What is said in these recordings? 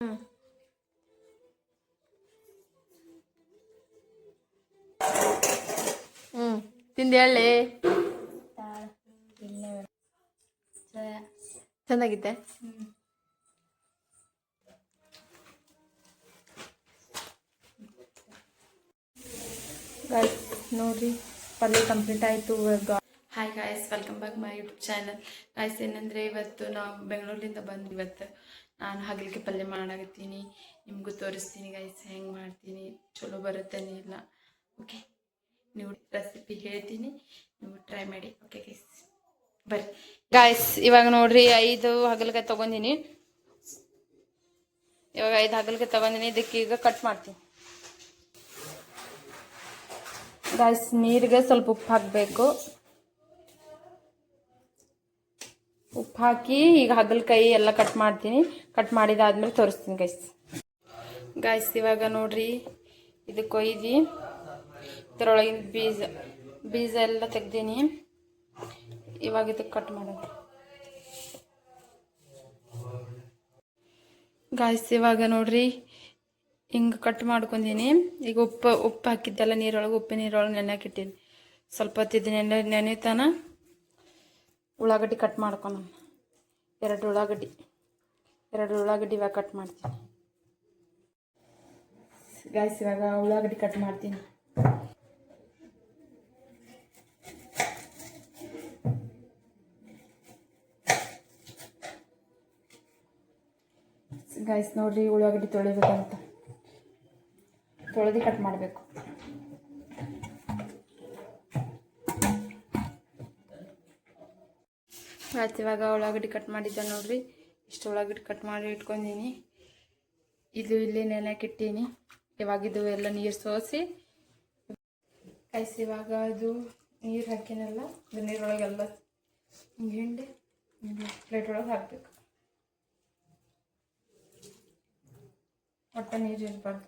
ಹ್ಞೂ ಹ್ಞೂ ತಿಂದು ಹೇಳಿ ಚೆನ್ನಾಗಿತ್ತೆ. ಗಾಯ್ಸ್ ನೋಡಿರಿ ಪಲ್ಯ ಕಂಪ್ಲೀಟ್ ಆಯಿತು. Hi guys, welcome back my YouTube channel. Guys ಏನಂದರೆ ಇವತ್ತು ನಾವು ಬೆಂಗಳೂರಿಂದ ಬಂದು ಇವತ್ತು ನಾನು ಹಾಗಲಿಗೆ ಪಲ್ಯ ಮಾಡಾಕತ್ತೀನಿ. ನಿಮಗೂ ತೋರಿಸ್ತೀನಿ ಗಾಯ್ಸ್ ಹೆಂಗೆ ಮಾಡ್ತೀನಿ, ಚಲೋ ಬರುತ್ತೇನೆ ಇಲ್ಲ. ಓಕೆ, ನೀವು ರೆಸಿಪಿ ಹೇಳ್ತೀನಿ, ನೀವು ಟ್ರೈ ಮಾಡಿ. ಓಕೆ ಗೈಸ್ ಬರ್ರಿ. ಗಾಯ್ಸ್ ಇವಾಗ ನೋಡ್ರಿ 5 ಹಾಗಲಕಾಯಿ ತೊಗೊಂಡಿನಿ. ಇವಾಗ 5 ಹಾಗಲಕಾಯಿ ತೊಗೊಂಡಿನಿ. ಇದಕ್ಕೆ ಈಗ ಕಟ್ ಮಾಡ್ತೀನಿ. ಗಾಯ್ಸ್ ನೀರಿಗೆ ಸ್ವಲ್ಪ ಉಪ್ಪು ಹಾಕಬೇಕು. ಉಪ್ಪು ಹಾಕಿ ಈಗ ಹಾಗಲಕಾಯಿ ಎಲ್ಲ ಕಟ್ ಮಾಡ್ತೀನಿ. ಕಟ್ ಮಾಡಿದಾದ್ಮೇಲೆ ತೋರಿಸ್ತೀನಿ ಗಾಯ್ಸ್ ಇವಾಗ ನೋಡ್ರಿ ಇದು ಕೊಯ್ದು ಇದರೊಳಗಿನ ಬೀಜ ಎಲ್ಲ ತೆಗ್ದೀನಿ. ಇವಾಗ ಇದಕ್ಕೆ ಕಟ್ ಮಾಡೋದು ಗಾಯ್ಸ್. ಇವಾಗ ನೋಡ್ರಿ ಹಿಂಗೆ ಕಟ್ ಮಾಡ್ಕೊಂಡೀನಿ. ಈಗ ಉಪ್ಪು ಹಾಕಿದ್ದೆಲ್ಲ ನೀರೊಳಗೆ, ಉಪ್ಪಿನ ನೀರೊಳಗೆ ನೆನೆಯಾಕಿಟ್ಟೀನಿ. ಸ್ವಲ್ಪ ಹೊತ್ತಿದ್ದು ನೆನೆತಾನ ಉಳ್ಳಾಗಡ್ಡಿ ಕಟ್ ಮಾಡ್ಕೊಂಡು 2 ಉಳ್ಳಾಗಡ್ಡಿ ಇವಾಗ ಕಟ್ ಮಾಡ್ತೀನಿ ಗಾಯ್ಸ್. ಇವಾಗ ಉಳ್ಳಾಗಡ್ಡಿ ಕಟ್ ಮಾಡ್ತೀನಿ. ಗಾಯ್ಸ್ ನೋಡ್ರಿ ಉಳ್ಳಾಗಡ್ಡಿ ತೊಳಿಬೇಕಂತ ತೊಳೆದು ಕಟ್ ಮಾಡಬೇಕು. ಆಯ್ತು ಇವಾಗ ಉಳ್ಳಾಗಡ್ಡಿ ಕಟ್ ಮಾಡಿದ್ದೆ ನೋಡ್ರಿ. ಇಷ್ಟು ಉಳ್ಳಾಗಡ್ಡಿ ಕಟ್ ಮಾಡಿ ಇಟ್ಕೊಂಡೀನಿ. ಇದು ಇಲ್ಲಿ ನೆನೆಯಾಕಿಟ್ಟೀನಿ. ಇವಾಗ ಇದು ಎಲ್ಲ ನೀರು ಸೋಸಿ ಗಾಯ್ಸ್ ಇವಾಗ ಇದು ನೀರು ಹಾಕಿನಲ್ಲ, ಇದು ನೀರೊಳಗೆಲ್ಲ ಹಿಂಡಿ ಪ್ಲೇಟ್ ಒಳಗೆ ಹಾಕಬೇಕು. ಒಟ್ಟು ನೀರು ಇರಬಾರ್ದು,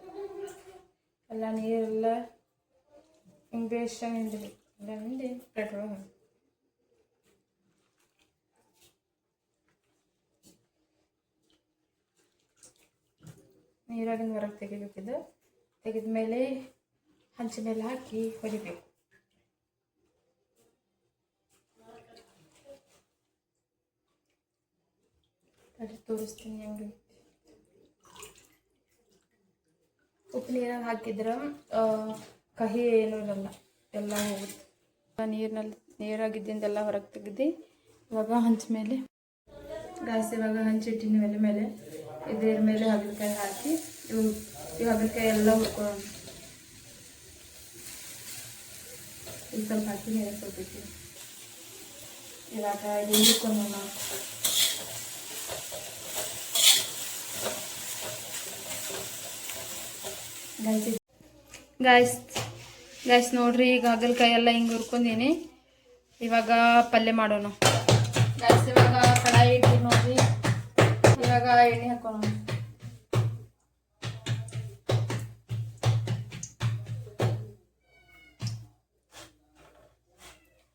ಎಲ್ಲ ನೀರೆಲ್ಲ ಹಿಂಗೆ ಬೇಸ್ಟ್ ಹಿಂಡಿ ಎಲ್ಲ ಹಿಂಡಿ ಪ್ಲೇಟ್ ಒಳಗೆ ಹಾಕಿ ನೀರಾಗಿನ ಹೊರಗೆ ತೆಗಿಬೇಕಿದ್ದು. ತೆಗೆದ ಮೇಲೆ ಹಂಚಿನ ಮೇಲೆ ಹಾಕಿ ಹೊಡಿಬೇಕು. ಅದು ತೋರಿಸ್ತೀನಿ ಹೆಂಗೆ. ಉಪ್ಪು ನೀರಾಗ ಹಾಕಿದ್ರೆ ಕಹಿ ಏನೂ ಇರಲ್ಲ, ಎಲ್ಲ ಹೋಗುತ್ತೆ. ನೀರಾಗಿದ್ದಿಂದೆಲ್ಲ ಹೊರಗೆ ತೆಗೆದು ಇವಾಗ ಹಂಚ ಮೇಲೆ ಗಾಯ್ಸ್ ಇವಾಗ ಹಂಚಿಟ್ಟಿನ ಮೇಲೆ ಇದ್ರ ಮೇಲೆ ಹಾಗಲಕಾಯಿ ಹಾಕಿ ಈ ಹಾಗಲಕಾಯಿ ಎಲ್ಲ ಹುರ್ಕೊಳ್ಳೋಣ. ಈಗ ಸ್ವಲ್ಪ ಹಾಕಿ ನೀರು ಸ್ವಲ್ಪ ಇಟ್ಟು ಇವಾಗ ಹುರ್ಕೊಳ್ಳೋಣ. ಗಾಯ್ಸ್ ನೋಡ್ರಿ ಈಗ ಹಾಗಲಕಾಯಿ ಎಲ್ಲ ಹಿಂಗೆ ಹುರ್ಕೊಂಡೀನಿ. ಇವಾಗ ಪಲ್ಯ ಮಾಡೋಣ ಗಾಯ್ಸ್. ಇವಾಗ ಕಡಾಯಿ ಇಟ್ಟು ನೋಡ್ರಿ, ಇವಾಗ ಎಣ್ಣೆ ಹಾಕೋಣ.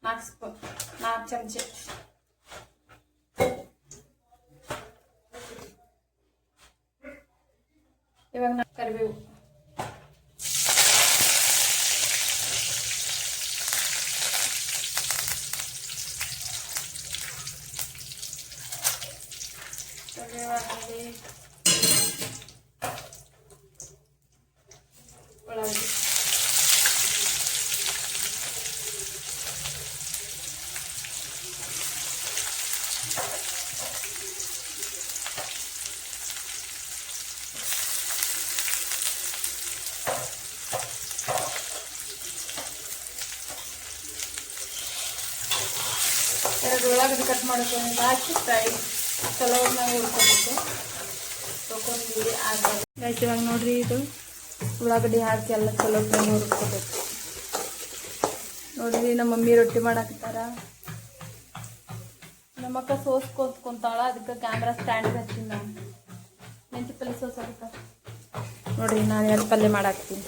ನಾಲ್ಕು ಚಮಚ ಇವಾಗ ಕರಿಬೇವು, ಉಳ್ಳಾಗಡ್ಡಿ, ಉಳ್ಳಾಗಡ್ಡಿ ಕಟ್ ಮಾಡ್ಕೊಂಡು ಹಾಕಿ ಚಲೋ ಹುರ್ಕೋಬೇಕು. ತೊಗೊಂಡು ಆಯ್ತು ಇವಾಗ ನೋಡ್ರಿ ಇದು ಉಳ್ಳಾಗಡ್ಡಿ ಹಾಕಿ ಎಲ್ಲ ಚಲೋ ಹುರ್ಕೋಬೇಕು. ನೋಡ್ರಿ ನಮ್ಮ ಮಮ್ಮಿ ರೊಟ್ಟಿ ಮಾಡಾಕ್ತಾರ. ನಮ್ಮ ಅಕ್ಕ ಸೋಸ್ ಕೊತ್ಕೊಂತಾಳ, ಅದಕ್ಕೆ ಕ್ಯಾಮ್ರಾ ಸ್ಟ್ಯಾಂಡ್ ಹಚ್ತೀನಿ ನಾನು. ಮೆಂತಿ ಪಲ್ಯ ಸೋಸ್ ಆಗುತ್ತ ನೋಡ್ರಿ. ನಾನು ಎರಡು ಪಲ್ಯ ಮಾಡಾಕ್ತೀನಿ.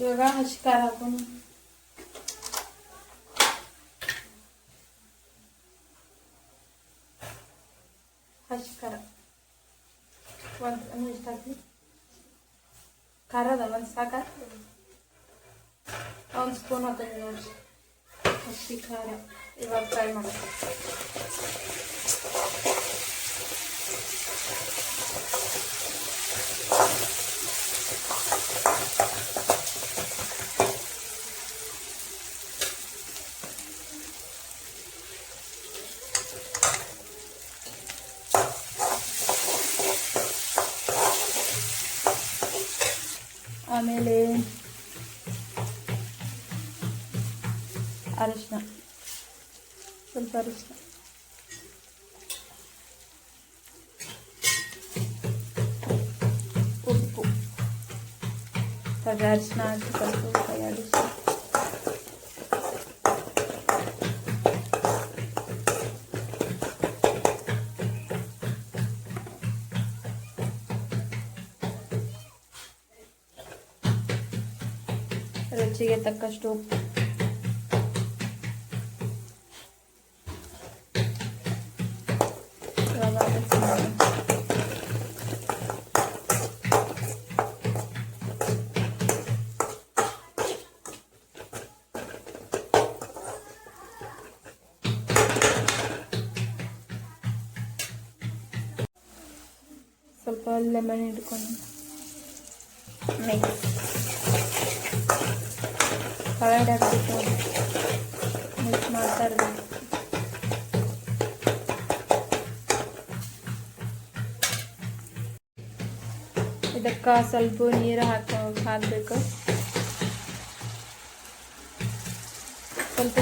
ಇವಾಗ ಹಸಿ ಖಾರ ಹಾಕೋಣ. ಹಸಿ ಖಾರ ಒಂದು ಎಷ್ಟು ಹಾಕಿ ಖಾರ ಅದ ಒಂದು ಸಾಕ ಒಂದು ಸ್ಪೂನ್ ಹಾಕೋದು ನೋಡಿ ಹಸಿ ಖಾರ. ಇವಾಗ ಫ್ರೈ ಮಾಡೋದು. ಆಮೇಲೆ ಅರಿಶಿನ, ಸ್ವಲ್ಪ ಅರಿಶಿನ, ಉಪ್ಪು, ಅರಿಶಿನ ಹಾಕಿ ಸ್ವಲ್ಪ ಕೈ ಆಡಿಸಿ ರುಚಿಗೆ ತಕ್ಕಷ್ಟು ಉಪ್ಪು, ಸ್ವಲ್ಪ ಲೆಮನ್ ಹಿಡ್ಕೊಂಡು ಮಿಕ್ಸ್ ಕಳಡ್ ಹಾಕ್ಬಿಟ್ಟು ಮಿಕ್ಸ್ ಮಾಡ್ತಾ ಇರ್ಬೇಕು. ಇದಕ್ಕೆ ಸ್ವಲ್ಪ ನೀರು ಹಾಕಬೇಕು.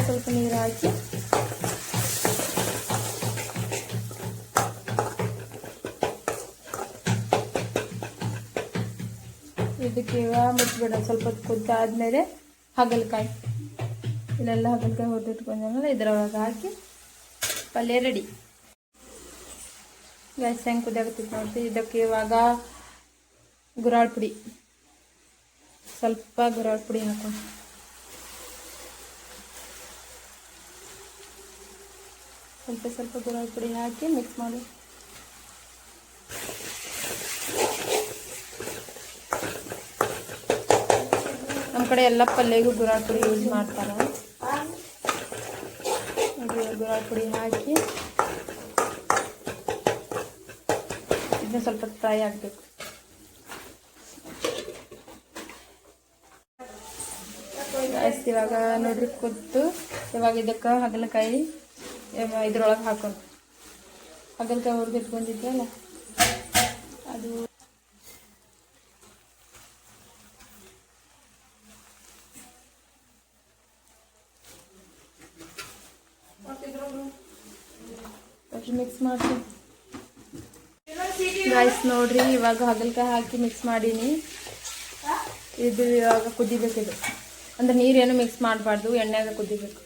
ಸ್ವಲ್ಪ ನೀರು ಹಾಕಿ ಇದಕ್ಕೆ ಮುಚ್ಚಿಬಿಡೋದು. ಸ್ವಲ್ಪ ಕುದ್ದಾದ್ಮೇಲೆ ಹಾಗಲಕಾಯಿ, ಇಲ್ಲೆಲ್ಲ ಹಾಗಲಕಾಯಿ ಹೊಡೆದಿಟ್ಕೊಂಡ್ಮೇಲೆ ಇದರೊಳಗೆ ಹಾಕಿ ಪಲ್ಯ ರೆಡಿ. ಗ್ಯಾಸ್ ಹೆಂಗೆ ಕುದಿಯಾಗತ್ತೈತೆ ನೋಡ್ರಿ. ಇದಕ್ಕೆ ಇವಾಗ ಗುರಾಳ್ ಪುಡಿ, ಸ್ವಲ್ಪ ಗುರಾಳ್ ಪುಡಿ ಹಾಕೊಂಡು ಸ್ವಲ್ಪ ಗುರಾಳ್ ಪುಡಿ ಹಾಕಿ ಮಿಕ್ಸ್ ಮಾಡಿ. ನಮ್ಮ ಕಡೆ ಎಲ್ಲ ಪಲ್ಯಗೂ ಗುರಾಳ್ ಪುಡಿ ಯೂಸ್ ಮಾಡ್ತಾರೆ. ಗುರಾಳ್ ಪುಡಿ ಹಾಕಿ ಇದನ್ನ ಸ್ವಲ್ಪ ಫ್ರೈ ಆಗಬೇಕು. ಇವಾಗ ನೋಡ್ರಿ ಕುದ್ದು, ಇವಾಗ ಇದಕ್ಕೆ ಹಾಗಲಕಾಯಿ ಇದ್ರೊಳಗೆ ಹಾಕೊಂಡು ಹಾಗಲಕಾಯಿ ಹುರಿದಿಟ್ಕೊಂಡಿದ್ವಲ್ಲ ಅದು ಮಿಕ್ಸ್ ಮಾಡ್ತೀನಿ. ರೈಸ್ ನೋಡ್ರಿ ಇವಾಗ ಹಾಗಲಕಾಯಿ ಹಾಕಿ ಮಿಕ್ಸ್ ಮಾಡೀನಿ. ಇದು ಇವಾಗ ಕುದಿಬೇಕು. ಇದು ಅಂದ್ರೆ ನೀರೇನು ಮಿಕ್ಸ್ ಮಾಡಬಾರ್ದು, ಎಣ್ಣೆಗೆ ಕುದಿಬೇಕು.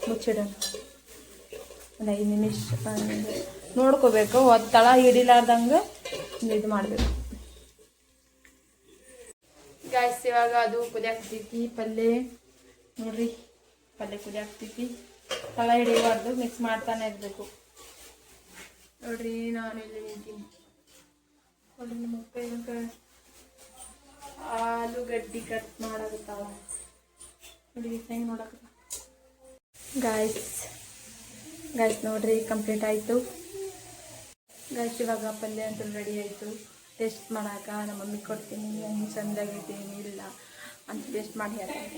ಮುಚ್ಚಿಡೋಣ ಒಂದು 5 ನಿಮಿಷ ನೋಡ್ಕೋಬೇಕು. ತಳ ಹಿಡಿಲಾರ್ದಂಗೆ ಇದು ಮಾಡಬೇಕು. ಗಾಯ್ಸ್ ಇವಾಗ ಅದು ಕುದಿಯಾಕ್ತೈತಿ ಪಲ್ಯ ನೋಡ್ರಿ. ಪಲ್ಯ ಕುದಿಯಾಕ್ತೈತಿ, ತಳ ಹಿಡಿಯಬಾರ್ದು, ಮಿಕ್ಸ್ ಮಾಡ್ತಾನೆ ಇರಬೇಕು ನೋಡ್ರಿ. ನಾನು ಇಲ್ಲಿ ನಿಂತೀನಿ ನೋಡ್ರಿ. ನಮ್ಮ ಅಪ್ಪ ಇವಾಗ ಆಲೂಗಡ್ಡಿ ಕಟ್ ಮಾಡಾಕತ್ತಾವ ನೋಡಿ. ಹೆಂಗೆ ನೋಡಕ ಗಾಯ್ಸ್ ನೋಡ್ರಿ ಕಂಪ್ಲೀಟ್ ಆಯಿತು. ಗಾಯ್ಸ್ ಇವಾಗ ಪಲ್ಯ ಅಂತೂ ರೆಡಿ ಆಯಿತು. ಟೇಸ್ಟ್ ಮಾಡಾಕ ನಮ್ಮ ಮಮ್ಮಿ ಕೊಡ್ತೀನಿ, ಹೆಂಗೆ ಚಂದಾಗೈತಿ ಇಲ್ಲ ಅಂತ ಟೇಸ್ಟ್ ಮಾಡಿ ಹೇಳ್ತೀನಿ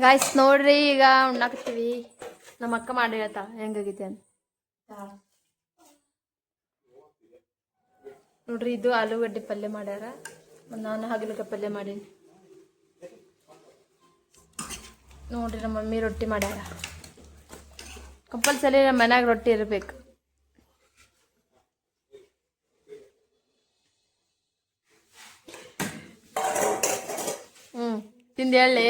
ಗಾಯ್ಸ್. ನೋಡ್ರಿ ಈಗ ಉಣ್ಣಾಕತ್ತೀವಿ. ನಮ್ಮ ಅಕ್ಕ ಮಾಡಿ ಹೇಳ್ತಾ ಹೆಂಗಾಗೈತಿ ಅಂತ ನೋಡ್ರಿ. ಇದು ಆಲೂಗಡ್ಡೆ ಪಲ್ಯ ಮಾಡ್ಯಾರ, ನಾನು ಹಾಗಲಕಾಯಿ ಪಲ್ಯ ಮಾಡೀನಿ ನೋಡ್ರಿ. ನಮ್ಮ ಮಮ್ಮಿ ರೊಟ್ಟಿ ಮಾಡ್ಯಾರ. ಕಂಪಲ್ಸರಿ ನಮ್ಮ ಮನ್ಯಾಗ ರೊಟ್ಟಿ ಇರಬೇಕು. ತಿಂದು ಹೇಳಿ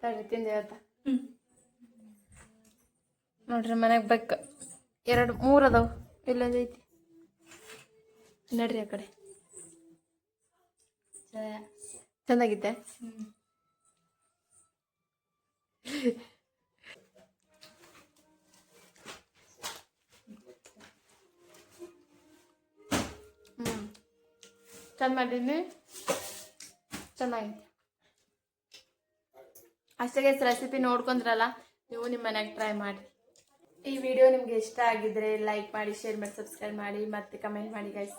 ತಡ್ರಿ ತಿಂದೆ ಆತ ನೋಡ್ರಿ ಮನೆಗೆ ಬೇಕ 2-3 ಅದಾವ ಇಲ್ಲೊಂದು ಐತಿ ನಡ್ರಿ ಆ ಕಡೆ ಚೆನ್ನಾಗಿದ್ದೆ ಚಂದ ಮಾಡಿದ್ದೀನಿ ಚೆನ್ನಾಗಿದೆ ಅಷ್ಟೇ ರೆಸಿಪಿ ನೋಡ್ಕೊಂಡ್ರಲ್ಲ ನೀವು ನಿಮ್ಮ ಮನ್ಯಾಗ ಟ್ರೈ ಮಾಡಿ ಈ ವಿಡಿಯೋ ನಿಮ್ಗೆ ಇಷ್ಟ ಆಗಿದ್ರೆ ಲೈಕ್ ಮಾಡಿ ಶೇರ್ ಮಾಡಿ ಸಬ್ಸ್ಕ್ರೈಬ್ ಮಾಡಿ ಮತ್ತೆ ಕಮೆಂಟ್ ಮಾಡಿ ಗೈಸ್